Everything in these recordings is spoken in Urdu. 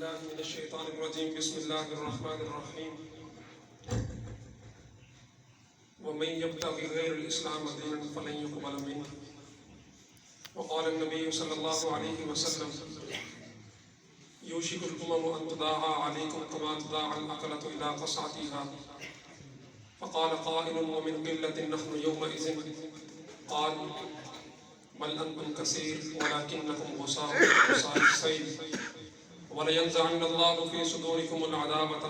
بالله من الشيطان الرجيم بسم الله الرحمن الرحيم ومن يبتغي غير الإسلام دينا فلن يقبل منه وقال النبي صلى الله عليه وسلم يوشك الأمم أن تداعى عليكم كما تداعى الأكلة إلى قصعتها فقال قائل ومن قلة نحن يومئذ قال بل أنتم كثير ولكنكم غصاء السيل ولينزعن الله في صدوركم العداوة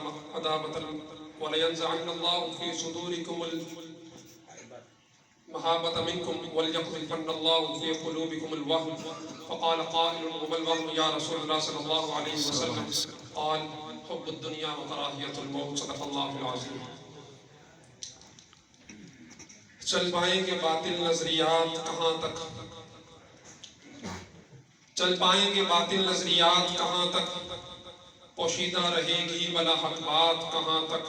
ولينزعن الله في صدوركم المهابة منكم وليقذفن الله في قلوبكم الوهن فقال قائل وما الوهن يا رسول الله صلى الله عليه وسلم قال حب الدنيا وكراهية الموت صدق الله العظيم. چل پائیں گے باطل نظریات کہاں تک، چل پائیں گے باطل نظریات کہاں تک، پوشیدہ رہے گی بلا حق بات کہاں تک.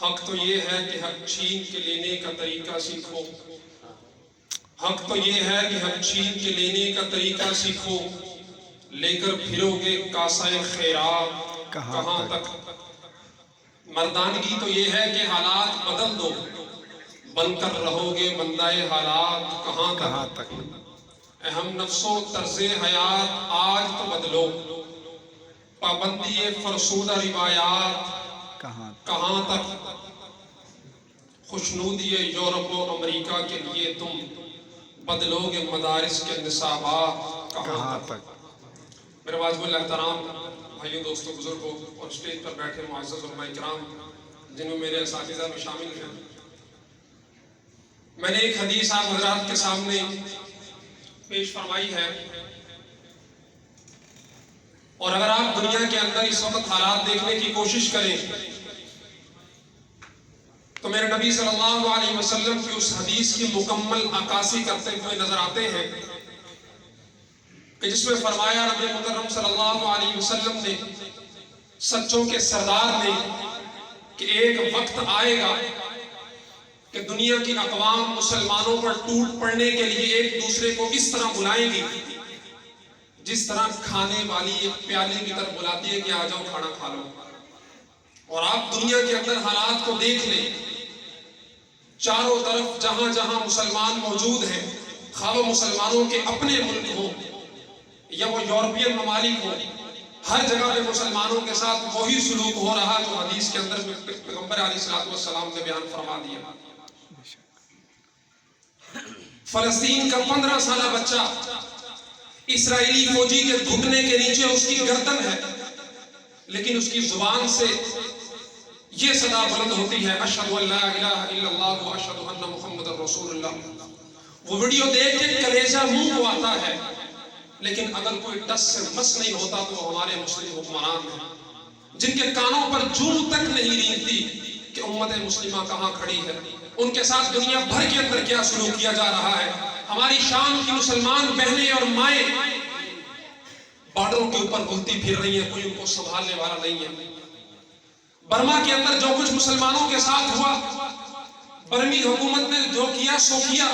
حق تو یہ ہے کہ حق چھین کے لینے کا طریقہ سیکھو، حق تو یہ ہے کہ حق چھین کے لینے کا طریقہ سیکھو، لے کر پھرو گے کاسہ خیرات کہاں تک. مردانگی تو یہ ہے کہ حالات بدل دو، بن کر رہو گے بندہ حالات کہاں تک. اہم نفس و طرز حیات آج تو بدلو، پابندی فرسودہ روایات کہاں تک. خوشنودی یورپ و امریکہ کے لیے تم بدلو گے مدارس کے نصابات کہاں تک. میرے واجب الاحترام بھائیوں دوستوں بزرگوں اور اسٹیج پر بیٹھے معزز علماء کرام جن میں میرے اساتذہ بھی شامل ہیں، میں نے ایک حدیث آپ حضرات کے سامنے پیش فرمائی ہے، اور اگر آپ دنیا کے اندر اس وقت حالات دیکھنے کی کوشش کریں تو میرے نبی صلی اللہ علیہ وسلم کی اس حدیث کی مکمل عکاسی کرتے ہوئے نظر آتے ہیں کہ جس میں فرمایا نبی مکرم صلی اللہ علیہ وسلم نے، سچوں کے سردار نے، کہ ایک وقت آئے گا کہ دنیا کی اقوام مسلمانوں پر ٹوٹ پڑنے کے لیے ایک دوسرے کو اس طرح بلائیں گی جس طرح کھانے والی ایک پیالے کی طرف بلاتی ہے کہ آ جاؤ کھانا کھا لو. اور آپ دنیا کے اندر حالات کو دیکھ لیں، چاروں طرف جہاں جہاں مسلمان موجود ہیں، خواہ وہ مسلمانوں کے اپنے ملک ہوں یا وہ یورپین ممالک ہوں، ہر جگہ پہ مسلمانوں کے ساتھ وہی سلوک ہو رہا جو حدیث کے اندر پیغمبر علیہ السلام نے بیان فرما دیا. فلسطین کا 15 سالہ بچہ اسرائیلی فوجی کے گھٹنے کے نیچے اس کی گردن ہے، لیکن اس کی زبان سے یہ صدا بلند ہوتی ہے اشہد ان لا الہ الا اللہ و اشہد ان محمد رسول اللہ. وہ ویڈیو دیکھ کے کلیجہ منہ کو آتا ہے، لیکن اگر کوئی ٹس سے مس نہیں ہوتا تو ہمارے مسلم حکمران ہیں جن کے کانوں پر جوں تک نہیں رینگتی کہ امت مسلمہ کہاں کھڑی ہے، ان کے ساتھ دنیا بھر کے اندر کیا سلوک کیا جا رہا ہے. ہماری شام کی مسلمان بہنیں اور مائیں بارڈروں کے اوپر گھومتی پھر رہی ہیں، کوئی ان کو سنبھالنے والا نہیں ہے. برما کے اندر جو کچھ مسلمانوں کے ساتھ ہوا، برمی حکومت نے جو کیا سو کیا.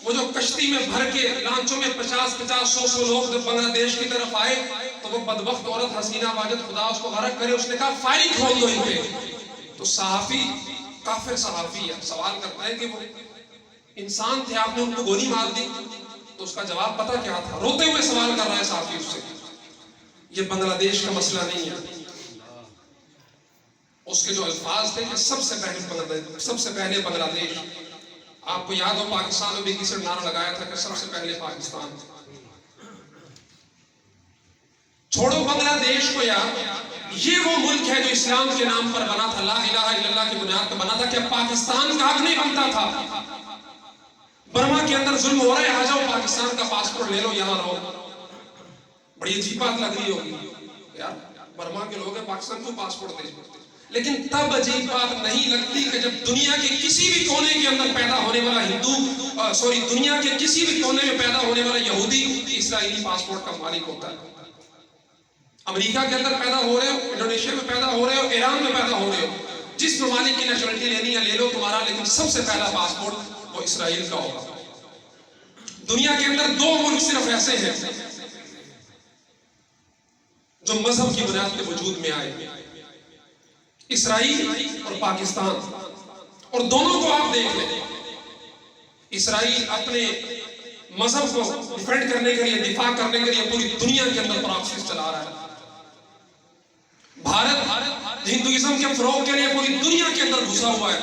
وہ جو کشتی میں بھر کے لانچوں میں 50-50 100 لوگ جب بنگلہ دیش کی طرف آئے تو وہ بدبخت عورت حسینہ واجد خدا اس کو غرق کرے، اس نے کہا فائرنگ کھول دو ان پہ. تو صحافی، کافر صحافی ہے، سوال کرتا ہے کہ وہ انسان تھے، آپ نے ان کو گولی مار دی. تو اس کا جواب پتہ کیا تھا؟ روتے ہوئے سوال کر رہا ہے صحافی اس سے، یہ بنگلہ دیش کا مسئلہ نہیں ہے. اس کے جو الفاظ تھے کہ سب سے پہلے بنگلہ دیش. آپ کو یاد ہو پاکستان میں بھی کسی نے نعرہ لگایا تھا کہ سب سے پہلے پاکستان. چھوڑو بنگلہ دیش کو یار، یہ وہ ملک ہے جو اسلام کے نام پر بنا تھا، لا الہ الا اللہ کی بنیاد پر بنا تھا. کہ پاکستان کا حق نہیں بنتا تھا. برما کے اندر ظلم ہو رہا ہے، آ جاؤ پاکستان کا پاسپورٹ لے لو یہاں رہو. بڑی عجیب بات لگ رہی ہوگی یار، برما کے لوگ ہیں پاکستان کو پاسپورٹ دے. لیکن تب عجیب بات نہیں لگتی کہ جب دنیا کے کسی بھی کونے کے اندر پیدا ہونے والا دنیا کے کسی بھی کونے میں پیدا ہونے والا یہودی اسرائیلی پاسپورٹ کا مالک ہوتا ہے. امریکہ کے اندر پیدا ہو رہے ہو، انڈونیشیا میں پیدا ہو رہے ہو، ایران میں پیدا ہو رہے ہو، جس ممالک کی نیشنلٹی لینی ہے لے لو تمہارا، لیکن سب سے پہلا پاسپورٹ وہ اسرائیل کا ہوگا. دنیا کے اندر 2 ملک صرف ایسے ہیں جو مذہب کی بنیاد پہ وجود میں آئے، اسرائیل اور پاکستان، اور دونوں کو آپ دیکھ لیں۔ اسرائیل اپنے مذہب کو ڈیفینڈ کرنے کے لیے، دفاع کرنے کے لیے پوری دنیا کے اندر پراکسس چلا رہا ہے۔ بھارت ہندوازم کے فروغ کے لیے پوری دنیا کے اندر گھسا ہوا ہے۔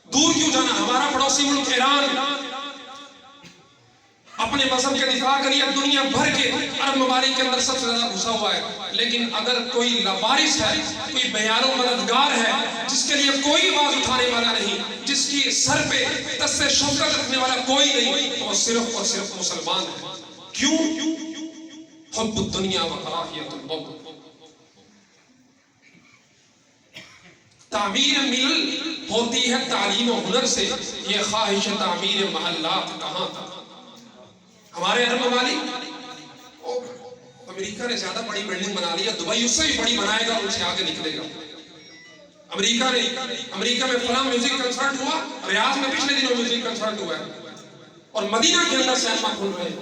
دور کیوں جانا، ہمارا پڑوسی ملک ایران اپنے مذہب کے دفاع کے لیے دنیا بھر کے عرب ممالک کے اندر سب سے زیادہ گھسا ہوا ہے۔ لیکن اگر کوئی لاوارث ہے، کوئی بیان و مددگار ہے، جس کے لیے کوئی آواز اٹھانے والا نہیں، جس کی سر پہ دست شفقت رکھنے والا کوئی نہیں، تو وہ صرف اور صرف مسلمان ہے۔ کیوں؟ حب الدنیا و کراہیت الموت۔ تعمیر ملل ہوتی ہے تعلیم و ہنر سے، یہ خواہش تعمیر محلات کہاں تھا۔ ہمارے عرب ممالک، امریکہ نے زیادہ بڑی بلڈنگ بنا لی ہے، دبئی اس سے بھی بڑی بنائے گا، ان سے آگے نکلے گا۔ امریکہ میں فلاں میوزک کنسرٹ ہوا، ریاض میں پچھلے دنوں میوزک کنسرٹ ہوا ہے، اور مدینہ کے اندر سینما کھل رہے ہیں۔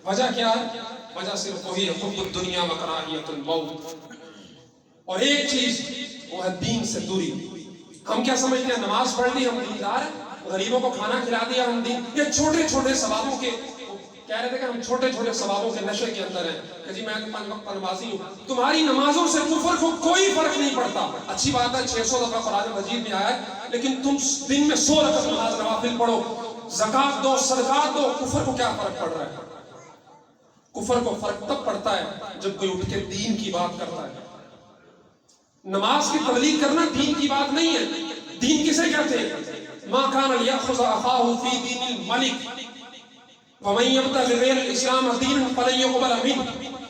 وجہ کیا ہے؟ وجہ صرف وہی ہے، حب الدنیا و کراہیت الموت۔ اور ایک چیز وہ ہے دین سے دوری۔ ہم کیا سمجھتے ہیں، نماز پڑھ لی ہم دیندار ہیں، غریبوں کو کھانا کھلا دیا ہم دین۔ یہ چھوٹے چھوٹے ثوابوں کے، کہہ رہے تھے کہ ہم چھوٹے چھوٹے ثوابوں کے نشے کے اندر ہیں کہ جی میں 5 وقت نمازی ہوں۔ تمہاری نمازوں سے کفر کو کوئی فرق نہیں پڑتا۔ اچھی بات ہے 600 دفعہ قرآن مجید میں آیا ہے، لیکن تم دن میں 100 رکعت نماز نوافل پڑھو، زکات دو، صدقات دو، کفر کو کیا فرق پڑ رہا ہے؟ کفر کو فرق تب پڑتا ہے جب کوئی اٹھ کے دین کی بات کرتا ہے۔ نماز کی تبلیغ کرنا دین کی بات نہیں ہے۔ دین کسے کہتے ہیں؟ ما کان لیأخذ اخاہ فی دین الملک ومن یبتغ غیر الاسلام دینا فلن یقبل منہ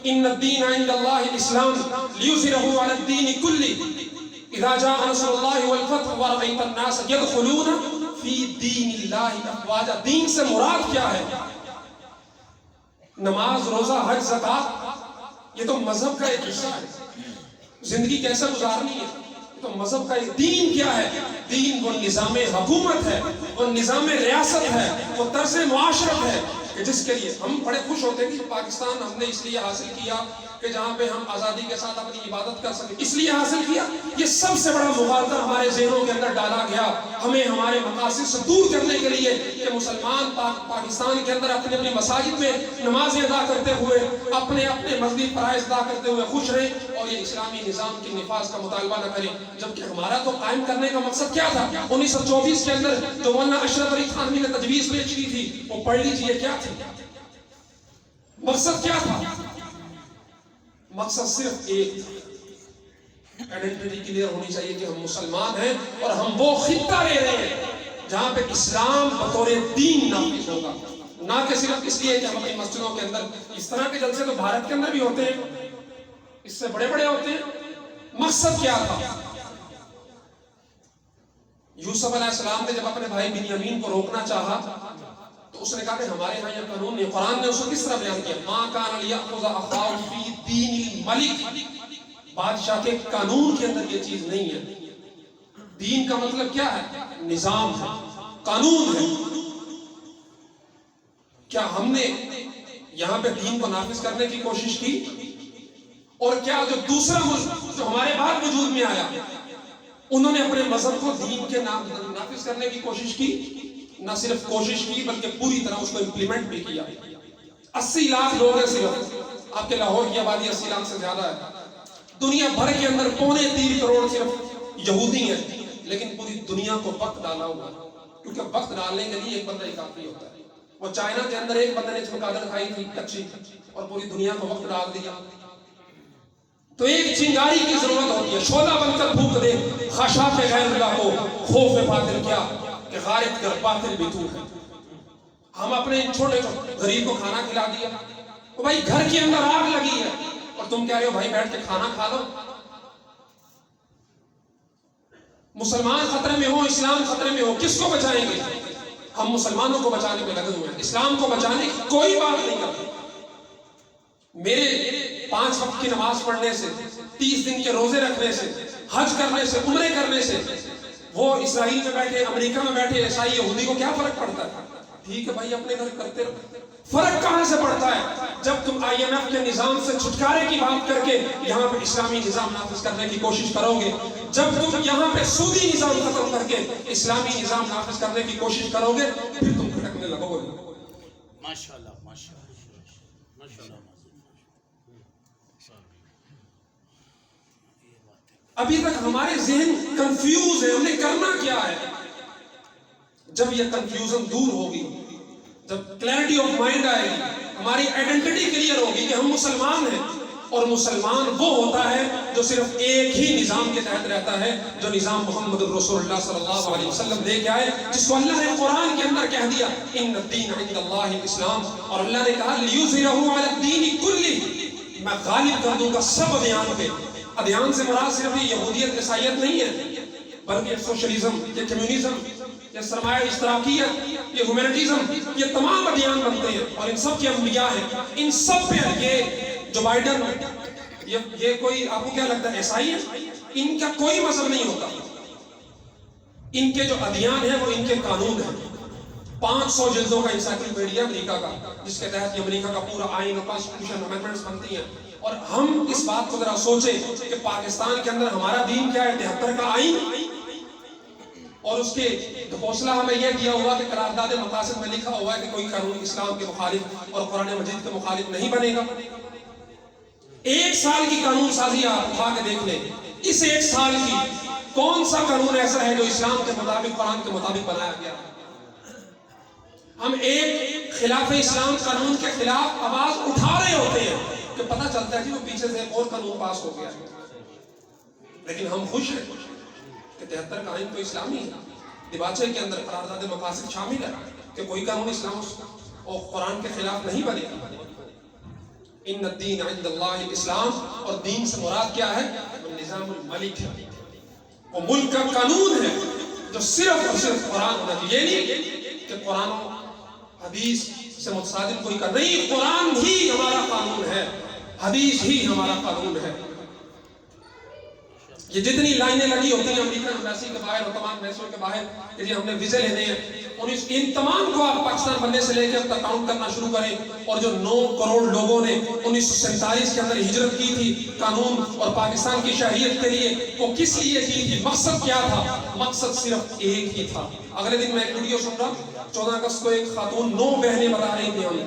ان الدین عند اللہ الاسلام لیظہرہ علی الدین کلہ اذا جاء نصر اللہ والفتح ورأیت الناس یدخلون فی دین اللہ افواجا۔ دین سے مراد کیا ہے؟ نماز، روزہ، حج، زکات، یہ تو مذہب کا ایک حصہ ہے۔ زندگی کیسے گزارنی ہے تو مذہب کا ایک۔ دین کیا ہے؟ دین وہ نظام حکومت ہے، وہ نظام ریاست ہے، وہ طرز معاشرت ہے کہ جس کے لیے ہم بڑے خوش ہوتے ہیں کہ پاکستان ہم نے اس لیے حاصل کیا کہ جہاں پہ ہم آزادی کے ساتھ اپنی عبادت کر سکیں، اس لیے حاصل کیا۔ یہ سب سے بڑا مغالطہ ہمارے ذہنوں کے اندر ڈالا گیا، ہمیں ہمارے مقاصد سے دور کرنے کے لیے کہ مسلمان پاکستان کے اندر اپنے اپنے مساجد میں نمازیں ادا کرتے ہوئے، اپنے اپنے مذہبی فرائض ادا کرتے ہوئے خوش رہیں اور یہ اسلامی نظام کے نفاذ کا مطالبہ نہ کریں۔ جبکہ ہمارا تو قائم کرنے کا مقصد کیا تھا؟ 1924 کے اندر جو مولانا اشرف علی تھانوی نے تجویز پیش کی تھی، وہ پڑھ لیجیے کیا تھی۔ مقصد کیا تھا؟ مقصد صرف ایک تھا، آئیڈینٹی کلیئر ہونی چاہیے کہ ہم مسلمان ہیں اور ہم وہ خطہ لے رہے ہیں جہاں پہ اسلام بطور دین نافذ ہوگا، نہ کہ صرف اس لیے کہ ہم اپنی مسجدوں کے اندر۔ اس طرح کے جلسے تو بھارت کے اندر بھی ہوتے ہیں، اس سے بڑے بڑے ہوتے ہیں۔ مقصد کیا تھا؟ یوسف علیہ السلام نے جب اپنے بھائی بنیامین کو روکنا چاہا تو اس نے کہا کہ ہمارے ہاں یہ قانون نہیں۔ قرآن نے اس کو کس طرح بیان کیا؟ ما کان لیأخذ اخاہ فی دین الملک۔ بادشاہ کے قانون کے اندر یہ چیز نہیں ہے۔ دین کا مطلب کیا ہے؟ نظام ہے، قانون ہے۔ کیا ہم نے یہاں پہ دین کو نافذ کرنے کی کوشش کی؟ اور کیا جو دوسرا ملک جو ہمارے بعد وجود میں آیا انہوں نے اپنے مذہب کو دین کے نافذ کرنے کی کوشش کی؟ نہ صرف کوشش کی بلکہ پوری طرح اس کو امپلیمنٹ بھی کیا۔ 80 لاکھ لوگ ہیں صرف، آپ کے لاہور کی آبادی 80 لاکھ سے زیادہ ہے۔ دنیا بھر کے اندر 2.25 کروڑ صرف یہودی ہیں، لیکن پوری دنیا کو وقت ڈالا ہوا ہے، کیونکہ وقت ڈالنے کے لیے ایک بندہ ہی کافی ہوتا ہے۔ وہ چائنا کے اندر ایک بندے نے چمگادڑ کھائی تھی کچی اور پوری دنیا کو وقت ڈال دیا۔ تو ایک چنگاری کی ضرورت ہوتی ہے، شعلہ بن کر پھونک دے خشاف غیر اللہ کو، خوف باطل کیا کہ غارت کر باطل بھی تو ہے۔ ہم اپنے چھوٹے غریب کو کھانا کھلا دیا، وہ بھائی گھر کے اندر آگ لگی ہے اور تم کہہ رہے ہو بھائی بیٹھ کے کھانا کھا لو۔ مسلمان خطرے میں ہو، اسلام خطرے میں ہو، کس کو بچائیں گے؟ ہم مسلمانوں کو بچانے میں لگے ہوئے ہیں، اسلام کو بچانے کی کوئی بات نہیں کرتے۔ میرے 5 وقت کی نماز پڑھنے سے، 30 دن کے روزے رکھنے سے، حج کرنے سے، عمرے کرنے سے وہ اسرائیل میں بیٹھے، امریکہ میں بیٹھے عیسائی یہودی کو کیا فرق پڑتا ہے؟ ٹھیک ہے بھائی اپنے گھر کرتے رہو۔ فرق کہاں سے پڑتا ہے؟ جب تم IMF کے نظام سے چھٹکارے کی بات کر کے یہاں پہ اسلامی نظام نافذ کرنے کی کوشش کرو گے، جب تم یہاں پہ سودی نظام ختم کر کے اسلامی نظام نافذ کرنے کی کوشش کرو گے، پھر تم کھٹکنے لگو گے۔ ماشاءاللہ ماشاءاللہ ماشاءاللہ۔ ابھی تک ہمارے ذہن کنفیوز ہے، ہم نے کرنا کیا ہے؟ جب یہ کنفیوژن دور ہوگی، جب کلیئرٹی آف مائنڈ آئے گی، ہماری آئیڈینٹی کلیئر ہوگی کہ ہم مسلمان ہیں، اور مسلمان وہ ہوتا ہے جو صرف ایک ہی نظام کے تحت رہتا ہے، جو نظام محمد رسول اللہ صلی اللہ علیہ وسلم لے کے آئے، جس کو اللہ نے قرآن کے اندر کہہ دیا ان الدین عند اللہ الاسلام، اور اللہ نے کہا لیظہرہ علی الدین کلہ، میں غالب کر دوں گا سب ادیان پہ۔ ادیان سے مراد صرف یہ یہودیت عیسائیت نہیں ہے، بلکہ سوشلزم، یہ کمیونزم، یہ سرمایہ اشتراکیت، یہ ہیومینٹزم، یہ تمام ادیان بنتے ہیں، اور ان سب کے انبیاء ہیں۔ ان سب پہ یہ جو بائیڈن، یہ کوئی آپ کو کیا لگتا ہے عیسائی ہے؟ ان کا کوئی مذہب نہیں ہوتا، ان کے جو ادیان ہیں وہ ان کے قانون ہیں۔ 500 جلدوں کا انسائکلوپیڈیا امریکہ کا، جس کے تحت یہ امریکہ کا پورا آئین اور کانسٹیٹیوشن امینڈمنٹس بنتی ہیں۔ اور ہم اس بات کو ذرا سوچیں کہ پاکستان کے اندر ہمارا دین کیا ہے؟ 73 کا آئین، اور اس کے حوصلہ ہمیں یہ دیا ہوا کہ قرارداد مقاصد میں لکھا ہوا ہے کہ کوئی قانون اسلام کے مخالف اور قرآن مجید کے مخالف نہیں بنے گا۔ 1 سال کی قانون سازی آپ اٹھا کے دیکھ لیں، اس 1 سال کی کون سا قانون ایسا ہے جو اسلام کے مطابق، قرآن کے مطابق بنایا گیا؟ ہم ایک خلاف اسلام قانون کے خلاف آواز اٹھا رہے ہوتے ہیں کہ پتہ چلتا ہے کہ وہ پیچھے سے ایک اور قانون پاس ہو گیا، لیکن ہم خوش ہیں کہ 73 کا آئین تو اسلامی ہے، دیباچے کے اندر قرارداد مقاصد شامل ہے کہ کوئی قانون اسلام اور قرآن کے خلاف نہیں بنے گا۔ ان الدین عند اللہ الاسلام، اور دین سے مراد کیا ہے؟ نظام الملک ہے، وہ ملک کا قانون ہے جو صرف اور صرف قرآن ہونا چاہیے۔ یہ نہیں کہ قرآن و حدیث سے متصادم کوئی کا نہیں، قرآن ہی ہمارا قانون ہے، حدیث ہی ہمارا قانون ہے۔ یہ جتنی لائنیں لگی ہوتی ہیں امریکن ایمبیسی کے باہر اور تمام ایمبیسیوں کے باہر کہ جی ہم نے ویزے لینے ہیں، ان تمام کو آپ پاکستان بننے سے لے کے اب تک کاؤنٹ کرنا شروع کریں، اور جو 9 کروڑ لوگوں نے 1947 کے اندر ہجرت کی تھی قانون اور پاکستان کی شہریت کے لیے، وہ کس لیے کی تھی؟ مقصد کیا تھا؟ مقصد صرف ایک ہی تھا۔ اگلے دن میں ایک ویڈیو سن رہا، 14 اگست کو ایک خاتون 9 بہنیں بتا رہی تھی ہمیں،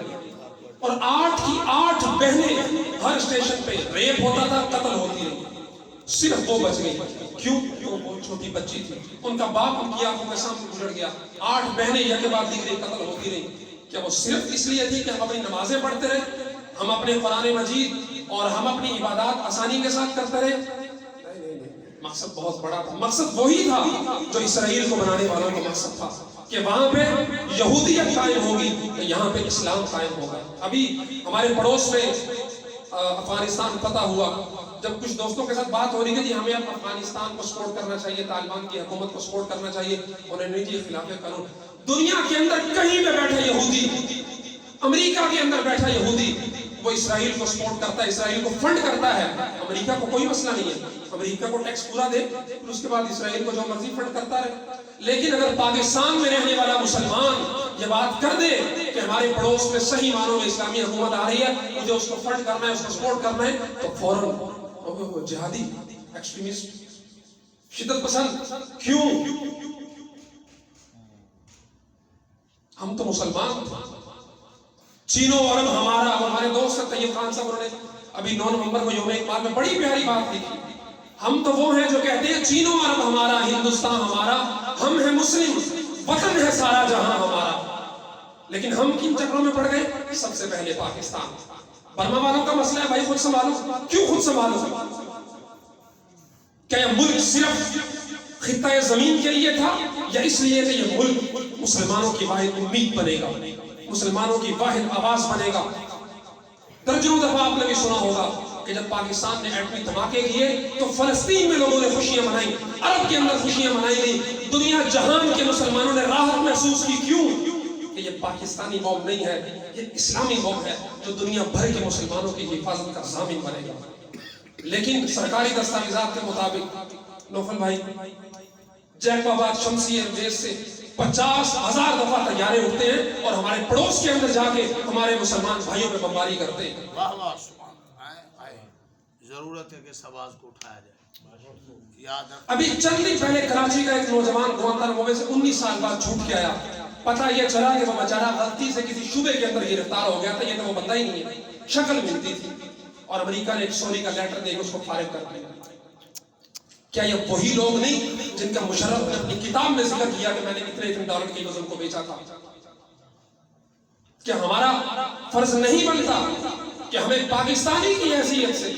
اور 8 کی 8 بہنیں ہر اسٹیشن پہ ریپ ہوتا تھا، قتل ہوتی رہی، صرف وہ بچ گئی۔ کیوں؟ وہ بہت چھوٹی بچی تھی، ان کا باپ ان کی آنکھوں کے سامنے گزر گیا، 8 بہنیں یک کے بعد دیگرے قتل ہوتی رہی۔ کیا وہ صرف اس لیے تھی کہ ہم اپنی نمازیں پڑھتے رہے، ہم اپنے قرآن مجید اور ہم اپنی عبادات آسانی کے ساتھ کرتے رہے؟ نہیں، مقصد بہت بڑا تھا۔ مقصد وہی تھا جو اسرائیل کو بنانے والوں کا مقصد تھا کہ وہاں پہ یہودیت قائم ہوگی تو یہاں پہ اسلام قائم ہوگا۔ ابھی ہمارے پڑوس میں افغانستان فتح ہوا، جب کچھ دوستوں کے ساتھ بات ہو رہی تھی ہمیں اب افغانستان کو سپورٹ کرنا چاہیے، طالبان کی حکومت کو سپورٹ کرنا چاہیے، انہوں نے جی خلاف قانون۔ دنیا کے اندر کہیں پہ بیٹھا یہودی، امریکہ کے اندر بیٹھا یہودی، وہ اسرائیل کو سپورٹ کرتا ہے، اسرائیل کو فنڈ کرتا ہے۔ امریکہ کو کوئی مسئلہ نہیں ہے، امریکہ کو ٹیکس پورا دے، پھر اس کے بعد اسرائیل کو جو مرضی فنڈ کرتا رہے۔ لیکن اگر پاکستان میں رہنے والا مسلمان یہ بات کر دے کہ ہمارے پڑوس میں صحیح معنوں میں اسلامی حکومت آ رہی ہے، مجھے اس کو فنڈ کرنا ہے، اس کو سپورٹ کرنا ہے، تو فوراً جہادی، ایکسٹریمسٹ، شدت پسند۔ کیوں؟ ہم تو مسلمان تھے، چینو عرب ہمارا۔ ہمارے دوست طیب خان صاحب نے ابھی 9 نومبر کو یوم اقبال میں بڑی پیاری بات لکھی، ہم تو وہ ہیں جو کہتے ہیں چینو عرب ہمارا، ہندوستان ہمارا، ہم ہیں مسلم، وطن ہے سارا جہاں ہمارا۔ لیکن ہم کن چکروں میں پڑ گئے؟ سب سے پہلے پاکستان۔ برما والوں کا مسئلہ ہے بھائی خود سنبھالو۔ کیوں خود سنبھالو؟ کیا یہ ملک صرف خطہ زمین کے لیے تھا، یا اس لیے کہ یہ ملک مسلمانوں کی واحد امید بنے گا، مسلمانوں کی واحد آواز بنے گا؟ درجنوں دفعہ آپ نے بھی سنا ہوگا کہ جب پاکستان نے ایٹمی دھماکے کیے تو فلسطین میں لوگوں نے خوشیاں منائی، عرب کے اندر خوشیاں منائی گئی، دنیا جہان کے مسلمانوں نے راحت محسوس کی۔ کیوں؟ کہ یہ پاکستانی بوم نہیں ہے، یہ اسلامی بوم ہے جو دنیا بھر کے مسلمانوں کی حفاظت کا ضامن بنے گا۔ لیکن سرکاری دستاویزات کے مطابق نوفل بھائی، جیک آباد شمسی جیل سے 50,000 دفعہ طیارے اٹھتے ہیں اور ہمارے پڑوس کے اندر جا کے ہمارے مسلمان بھائیوں پہ بمباری کرتے ہیں. واہ واہ سبحان. ضرورت ہے کہ سواز کو اٹھایا جائے. یاد رکھ. ابھی چند دن پہلے کراچی کا ایک نوجوان گوانتانامو سے 19 سال بعد چھوٹ کے آیا. پتہ یہ چلا کہ وہ بیچارہ غلطی سے کسی شعبے کے اندر گرفتار ہو گیا تھا. یہ تو وہ بندہ ہی نہیں ہے, شکل ملتی تھی, اور امریکہ نے ایک سوری کا لیٹر دے کے اس کو فارغ کر دیا. کیا یہ وہی لوگ نہیں جن کا مشرف نے اپنی کتاب میں ذکر کیا کہ میں نے اتنے ڈالر کی وزن کو بیچا تھا؟ کیا ہمارا فرض نہیں بنتا کہ ہمیں پاکستانی کی حیثیت سے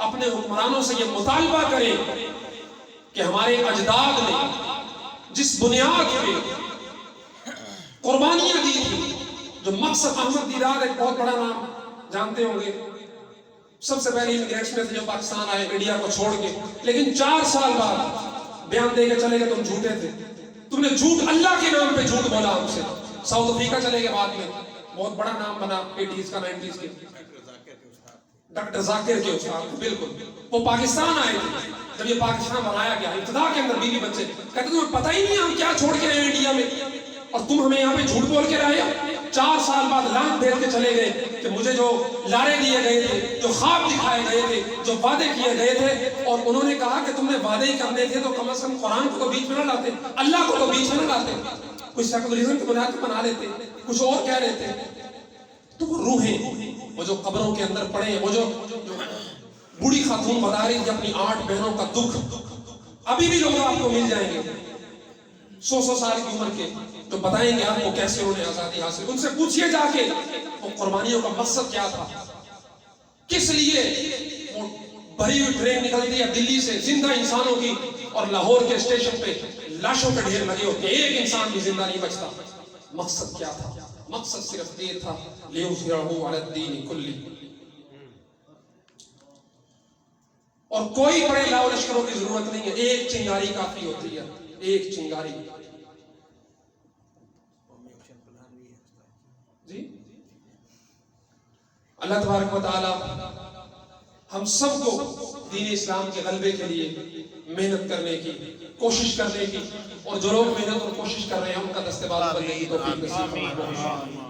اپنے حکمرانوں سے یہ مطالبہ کریں کہ ہمارے اجداد نے جس بنیاد پہ قربانیاں دی تھی, جو مقصد احمد دیدار ایک بہت بڑا نام جانتے ہوں گے, سب سے پہلے امیگرینٹس میں تھے جو پاکستان آئے انڈیا کو چھوڑ کے, لیکن 4 سال بعد بیان دے کے چلے گئے تم جھوٹے تھے, تم نے جھوٹ اللہ کے نام پہ جھوٹ بولا ہم سے. ساؤتھ افریقہ چلے گئے, بعد میں بہت بڑا نام بنا 80s کا 90s کے, ڈاکٹر ذاکر کے استاد. بالکل وہ پاکستان آئے تھے. جب یہ پاکستان بنایا گیا, ابتدا کے اندر بیوی بچے کہتے تمہیں پتہ ہی نہیں ہم کیا چھوڑ کے آئے انڈیا میں, اور تم ہمیں یہاں پہ جھوٹ بول کے رہے. 4 سال بعد لانت بھیج کے چلے گئے کہ مجھے جو لارے دیے گئے تھے, جو خواب دکھائے گئے تھے, جو وعدے کیے گئے تھے, اور انہوں نے کہا کہ تم نے وعدے ہی کرنے تھے تو کم از کم قرآن کو تو بیچ میں نہ لاتے, اللہ کو تو بیچ میں نہ لاتے, کچھ سیکولرزم کی بنیاد پہ بنا لیتے, کچھ اور کہہ لیتے. تو وہ روحیں وہ جو قبروں کے اندر پڑے ہیں, وہ جو بوڑھی خاتون بتا رہی تھی اپنی 8 بہنوں کا دکھ, ابھی بھی لوگ آپ کو مل جائیں گے 100 سال کی عمر کے, تو بتائیں گے آپ کو کیسے انہوں نے آزادی حاصل. ان سے پوچھئے جا کے وہ قربانیوں کا مقصد کیا تھا, کس لیے وہ بھری ہوئی ٹرین نکلتی ہے دلی سے زندہ انسانوں کی, اور لاہور کے اسٹیشن پہ لاشوں کے ڈھیر لگے ہوتے, ایک انسان بھی زندہ نہیں بچتا. مقصد کیا تھا؟ مقصد صرف یہ تھا لیظہرہ علی الدین کلہ. اور کوئی بڑے لاؤ لشکروں کی ضرورت نہیں ہے, ایک چنگاری کافی ہوتی ہے, ایک چنگاری. جی اللہ تبارک و تعالی ہم سب کو دین اسلام کے غلبے کے لیے محنت کرنے کی, کوشش کرنے کی, اور جو لوگ محنت اور کوشش کر رہے ہیں ان کا دستبال کرنے کی توفیق نصیب فرمائے.